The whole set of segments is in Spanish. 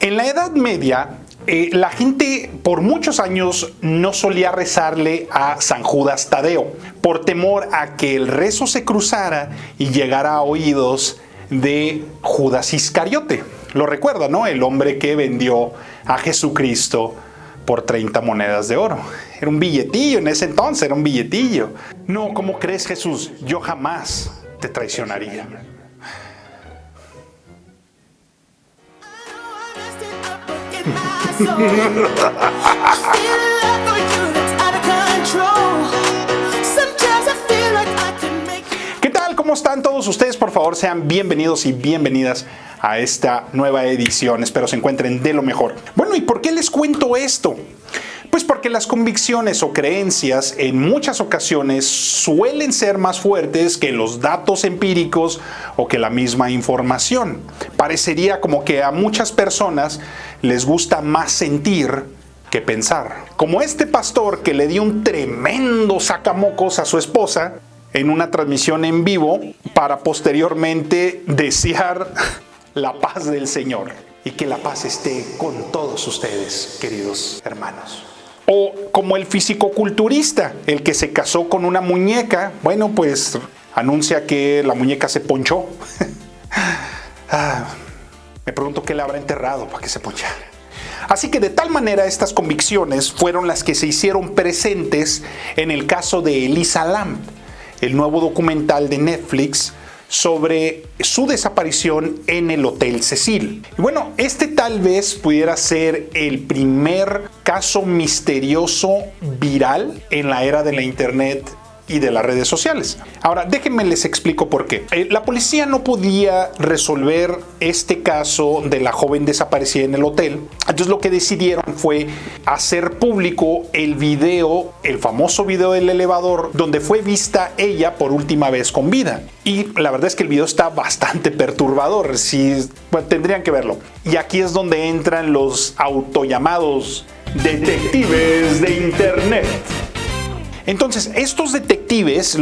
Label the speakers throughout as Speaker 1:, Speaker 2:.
Speaker 1: En la Edad Media, la gente por muchos años no solía rezarle a San Judas Tadeo, por temor a que el rezo se cruzara y llegara a oídos de Judas Iscariote. Lo recuerda, ¿no? El hombre que vendió a Jesucristo por 30 monedas de oro. Era un billetillo en ese entonces, era un billetillo. No, ¿cómo crees, Jesús? Yo jamás te traicionaría. ¿Qué tal? ¿Cómo están todos ustedes? Por favor, sean bienvenidos y bienvenidas a esta nueva edición. Espero se encuentren de lo mejor. Bueno, ¿y por qué les cuento esto? Pues porque las convicciones o creencias en muchas ocasiones suelen ser más fuertes que los datos empíricos o que la misma información. Parecería como que a muchas personas les gusta más sentir que pensar. Como este pastor que le dio un tremendo sacamocos a su esposa en una transmisión en vivo para posteriormente desear la paz del Señor y que la paz esté con todos ustedes, queridos hermanos. O como el fisicoculturista, el que se casó con una muñeca, bueno, pues anuncia que la muñeca se ponchó. Me pregunto qué le habrá enterrado para que se ponchara. Así que de tal manera estas convicciones fueron las que se hicieron presentes en el caso de Elisa Lam, el nuevo documental de Netflix sobre su desaparición en el Hotel Cecil. Y bueno, este tal vez pudiera ser el primer caso misterioso viral en la era de la internet y de las redes sociales. Ahora, déjenme les explico por qué. La policía no podía resolver este caso de la joven desaparecida en el hotel. Entonces lo que decidieron fue hacer público el video, el famoso video del elevador, donde fue vista ella por última vez con vida. Y la verdad es que el video está bastante perturbador. Bueno, tendrían que verlo. Y aquí es donde entran los autollamados detectives de internet. Entonces, estos detectives,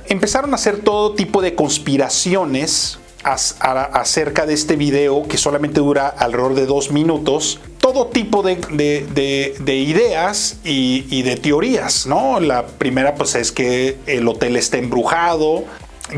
Speaker 1: empezaron a hacer todo tipo de conspiraciones acerca de este video que solamente dura alrededor de 2 minutos. Todo tipo de ideas y de teorías, ¿no? La primera pues es que el hotel está embrujado.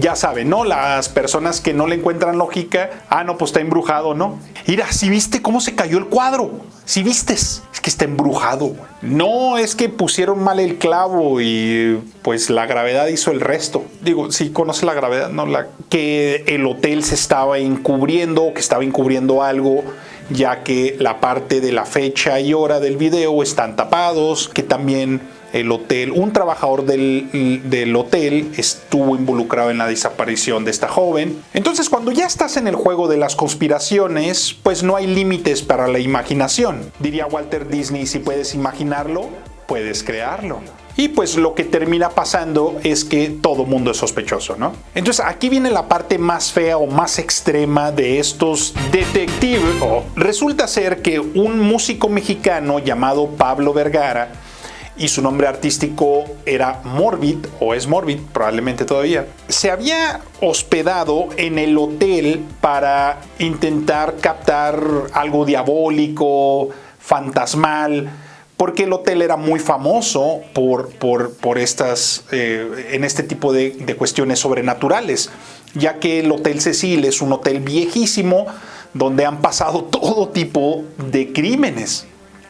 Speaker 1: Ya saben, ¿no? Las personas que no le encuentran lógica, no, pues está embrujado, ¿no? Mira, ¿sí viste cómo se cayó el cuadro? ¿Sí vistes? Es que está embrujado. No, es que pusieron mal el clavo y pues la gravedad hizo el resto. Digo, sí conoce la gravedad, ¿no? Que el hotel se estaba encubriendo, que estaba encubriendo algo, ya que la parte de la fecha y hora del video están tapados, que también el hotel, un trabajador del hotel estuvo involucrado en la desaparición de esta joven. Entonces, cuando ya estás en el juego de las conspiraciones, pues no hay límites para la imaginación. Diría Walter Disney, si puedes imaginarlo, puedes crearlo. Y pues lo que termina pasando es que todo mundo es sospechoso, ¿no? Entonces aquí viene la parte más fea o más extrema de estos detectives. Resulta ser que un músico mexicano llamado Pablo Vergara, y su nombre artístico era Morbid, o es Morbid probablemente todavía, se había hospedado en el hotel para intentar captar algo diabólico, fantasmal, porque el hotel era muy famoso por estas, en este tipo de cuestiones sobrenaturales, ya que el Hotel Cecil es un hotel viejísimo donde han pasado todo tipo de crímenes,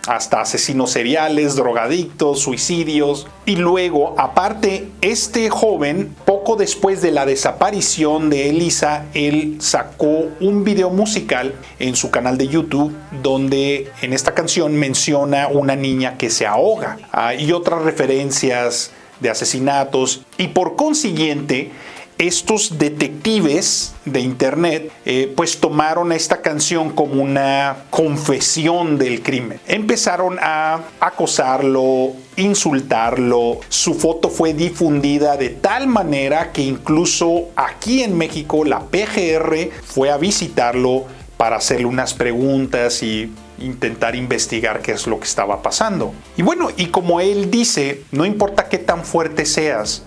Speaker 1: hasta asesinos seriales, drogadictos, suicidios. Y luego, aparte, este joven, poco después de la desaparición de Elisa, él sacó un video musical en su canal de YouTube donde en esta canción menciona una niña que se ahoga y otras referencias de asesinatos. Y por consiguiente, estos detectives de internet pues tomaron esta canción como una confesión del crimen. Empezaron a acosarlo, insultarlo. Su foto fue difundida de tal manera que incluso aquí en México la PGR fue a visitarlo para hacerle unas preguntas y intentar investigar qué es lo que estaba pasando. Y bueno, y como él dice, no importa qué tan fuerte seas,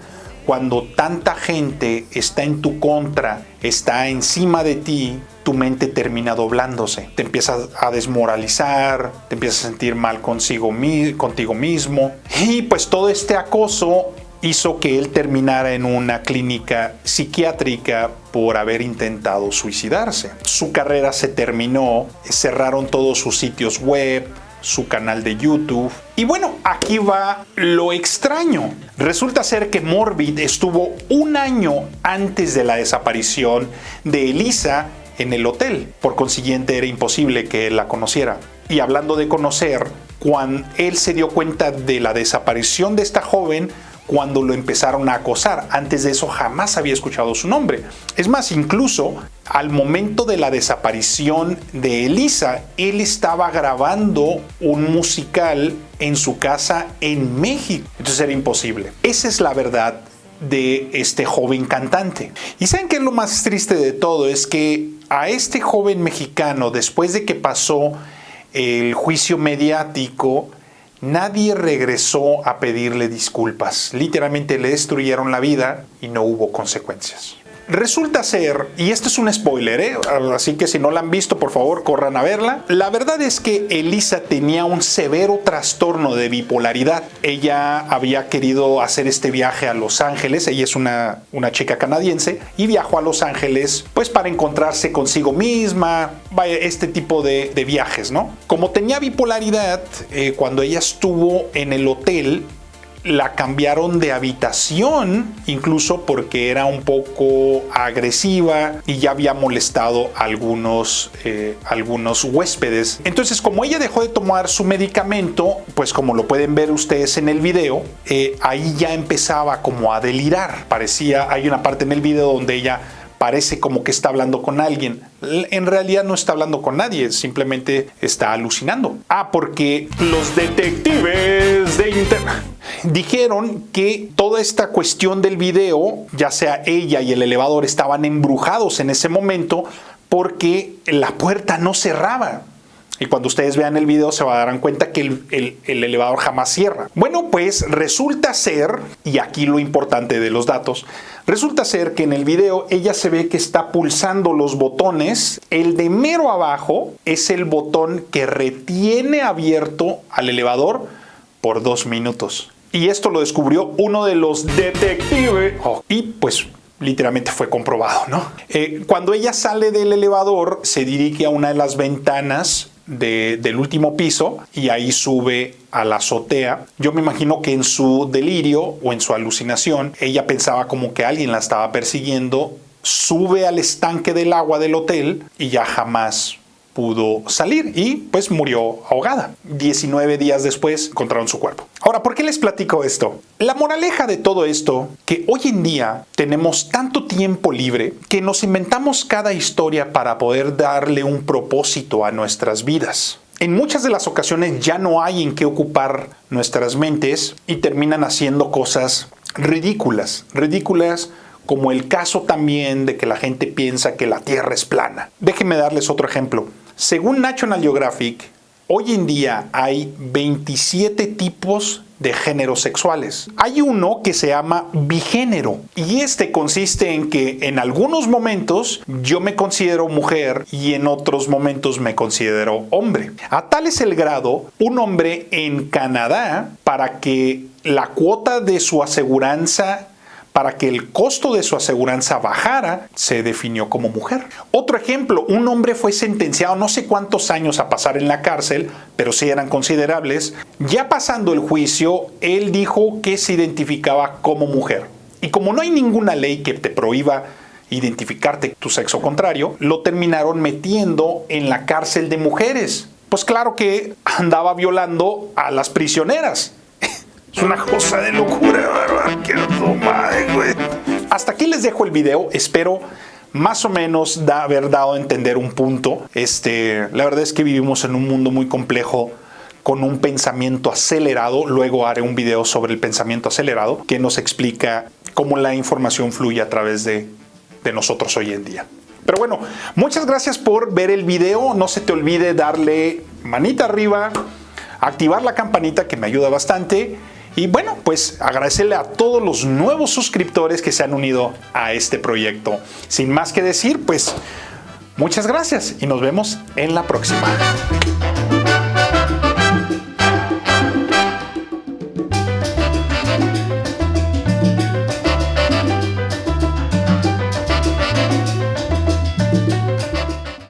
Speaker 1: cuando tanta gente está en tu contra, está encima de ti, tu mente termina doblándose. Te empiezas a desmoralizar, te empiezas a sentir mal contigo mismo. Y pues todo este acoso hizo que él terminara en una clínica psiquiátrica por haber intentado suicidarse. Su carrera se terminó, cerraron todos sus sitios web, su canal de YouTube. Y bueno, aquí va lo extraño. Resulta ser que Morbid estuvo un año antes de la desaparición de Elisa en el hotel. Por consiguiente, era imposible que él la conociera. Y hablando de conocer, cuando él se dio cuenta de la desaparición de esta joven, cuando lo empezaron a acosar. Antes de eso jamás había escuchado su nombre. Es más, incluso al momento de la desaparición de Elisa, él estaba grabando un musical en su casa en México. Entonces era imposible. Esa es la verdad de este joven cantante. ¿Y saben qué es lo más triste de todo? Es que a este joven mexicano, después de que pasó el juicio mediático, nadie regresó a pedirle disculpas. Literalmente le destruyeron la vida y no hubo consecuencias. Resulta ser, y esto es un spoiler, así que si no la han visto, por favor, corran a verla. La verdad es que Elisa tenía un severo trastorno de bipolaridad. Ella había querido hacer este viaje a Los Ángeles. Ella es una chica canadiense y viajó a Los Ángeles pues para encontrarse consigo misma. Vaya, este tipo de viajes, ¿no? Como tenía bipolaridad, cuando ella estuvo en el hotel, la cambiaron de habitación, incluso porque era un poco agresiva y ya había molestado a algunos huéspedes. Entonces, como ella dejó de tomar su medicamento, pues como lo pueden ver ustedes en el video, ahí ya empezaba como a delirar. Hay una parte en el video donde ella parece como que está hablando con alguien. En realidad no está hablando con nadie, simplemente está alucinando. Porque los detectives de internet dijeron que toda esta cuestión del video, ya sea ella y el elevador, estaban embrujados en ese momento porque la puerta no cerraba. Y cuando ustedes vean el video se darán cuenta que el elevador jamás cierra. Bueno, pues resulta ser, y aquí lo importante de los datos, resulta ser que en el video ella se ve que está pulsando los botones. El de mero abajo es el botón que retiene abierto al elevador por 2 minutos. Y esto lo descubrió uno de los detectives. Y pues literalmente fue comprobado, ¿no? Cuando ella sale del elevador, se dirige a una de las ventanas del último piso y ahí sube a la azotea. Yo me imagino que en su delirio o en su alucinación, ella pensaba como que alguien la estaba persiguiendo, sube al estanque del agua del hotel y ya jamás pudo salir y pues murió ahogada. 19 días después encontraron su cuerpo. Ahora, ¿por qué les platico esto? La moraleja de todo esto, que hoy en día tenemos tanto tiempo libre que nos inventamos cada historia para poder darle un propósito a nuestras vidas. En muchas de las ocasiones ya no hay en qué ocupar nuestras mentes y terminan haciendo cosas ridículas como el caso también de que la gente piensa que la Tierra es plana. Déjenme darles otro ejemplo. Según National Geographic, hoy en día hay 27 tipos de géneros sexuales. Hay uno que se llama bigénero y este consiste en que en algunos momentos yo me considero mujer y en otros momentos me considero hombre. A tal es el grado, un hombre en Canadá, para que la cuota de su aseguranza, para que el costo de su aseguranza bajara, se definió como mujer. Otro ejemplo, un hombre fue sentenciado no sé cuántos años a pasar en la cárcel, pero sí eran considerables. Ya pasando el juicio, él dijo que se identificaba como mujer. Y como no hay ninguna ley que te prohíba identificarte tu sexo contrario, lo terminaron metiendo en la cárcel de mujeres. Pues claro que andaba violando a las prisioneras. Es una cosa de locura, ¿verdad? ¡Qué madre, güey! Hasta aquí les dejo el video. Espero más o menos haber dado a entender un punto. La verdad es que vivimos en un mundo muy complejo con un pensamiento acelerado. Luego haré un video sobre el pensamiento acelerado que nos explica cómo la información fluye a través de nosotros hoy en día. Pero bueno, muchas gracias por ver el video. No se te olvide darle manita arriba, activar la campanita que me ayuda bastante. Y bueno, pues agradecerle a todos los nuevos suscriptores que se han unido a este proyecto. Sin más que decir, pues muchas gracias y nos vemos en la próxima.